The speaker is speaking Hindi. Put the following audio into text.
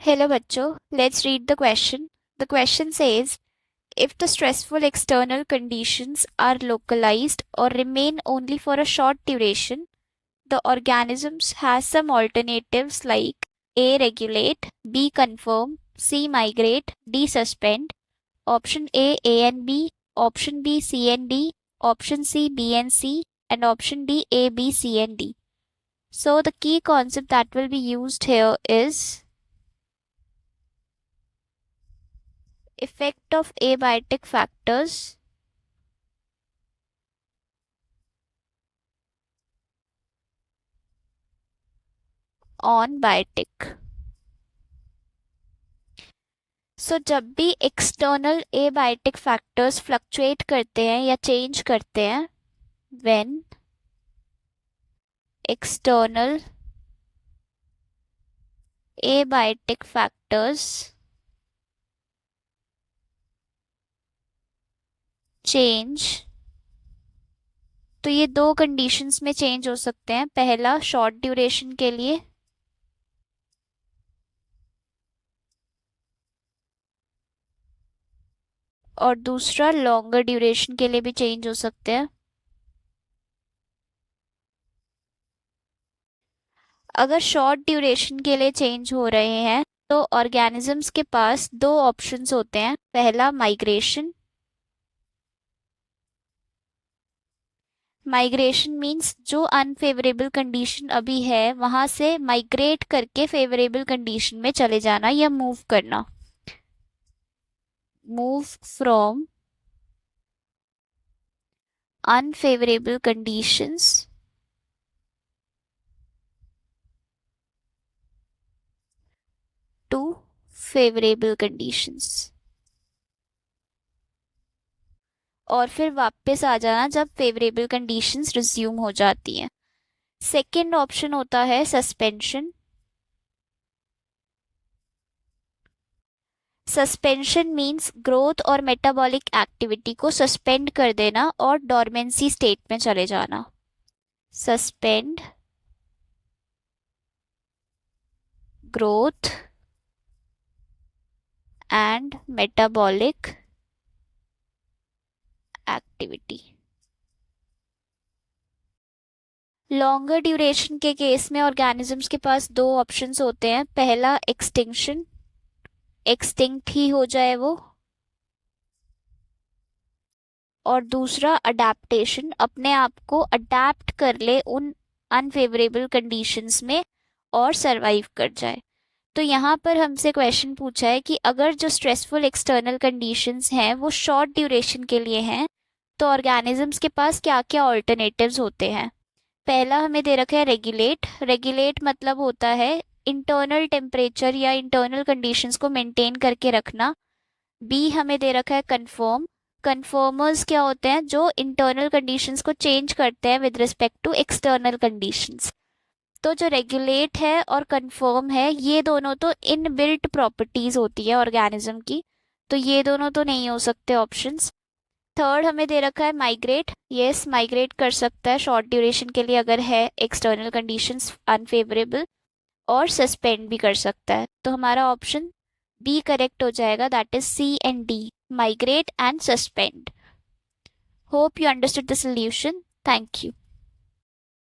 Hello बच्चों, let's read the question. The question says, if the stressful external conditions are localized or remain only for a short duration, the organisms has some alternatives like A. Regulate, B. Confirm, C. Migrate, D. Suspend. Option A and B, option B, C and D, option C, B and C, and option D, A, B, C and D. So the key concept that will be used here is effect of abiotic factors on biotic. सो जब भी एक्सटर्नल abiotic फैक्टर्स फ्लक्चुएट करते हैं या चेंज करते हैं, when external abiotic factors change, तो ये दो कंडीशंस में चेंज हो सकते हैं. पहला शॉर्ट ड्यूरेशन के लिए, और दूसरा लॉन्गर ड्यूरेशन के लिए भी चेंज हो सकते हैं. अगर शॉर्ट ड्यूरेशन के लिए चेंज हो रहे हैं तो ऑर्गेनिजम्स के पास दो ऑप्शंस होते हैं. पहला माइग्रेशन. माइग्रेशन मीन्स जो अनफेवरेबल कंडीशन अभी है वहां से माइग्रेट करके फेवरेबल कंडीशन में चले जाना या मूव करना. Move from unfavourable conditions to favourable conditions, और फिर वापस आ जाना जब फेवरेबल कंडीशंस रिज्यूम हो जाती हैं. सेकेंड ऑप्शन होता है सस्पेंशन. सस्पेंशन मीन्स ग्रोथ और मेटाबॉलिक एक्टिविटी को सस्पेंड कर देना और डॉर्मेंसी स्टेट में चले जाना. Suspend growth and metabolic activity. Longer duration के केस में ऑर्गेनिजम्स के पास दो ऑप्शंस होते हैं. पहला एक्सटिंक्शन, एक्सटिंक्ट ही हो जाए वो, और दूसरा अडेप्टेशन, अपने आप को अडेप्ट कर ले उन अनफेवरेबल कंडीशंस में और सरवाइव कर जाए. तो यहाँ पर हमसे क्वेश्चन पूछा है कि अगर जो स्ट्रेसफुल एक्सटर्नल कंडीशंस हैं वो शॉर्ट ड्यूरेशन के लिए हैं तो ऑर्गेनिजम्स के पास क्या क्या ऑल्टरनेटिव्स होते हैं. पहला हमें दे रखा है रेगुलेट. रेगुलेट मतलब होता है इंटरनल टेम्परेचर या इंटरनल कंडीशंस को मेंटेन करके रखना. बी हमें दे रखा है कंफर्म. कंफर्मर्स क्या होते हैं, जो इंटरनल कंडीशंस को चेंज करते हैं with respect to external conditions. तो जो रेगुलेट है और कंफर्म है ये दोनों तो इनबिल्ट प्रॉपर्टीज होती है ऑर्गेनिज्म की, तो ये दोनों तो नहीं हो सकते ऑप्शंस. थर्ड हमें दे रखा है माइग्रेट. यस, माइग्रेट कर सकता है शॉर्ट ड्यूरेशन के लिए अगर है एक्सटर्नल कंडीशंस अनफेवरेबल, और सस्पेंड भी कर सकता है. तो हमारा ऑप्शन बी करेक्ट हो जाएगा, that is C and D, migrate and suspend. Hope you understood the solution. Thank you.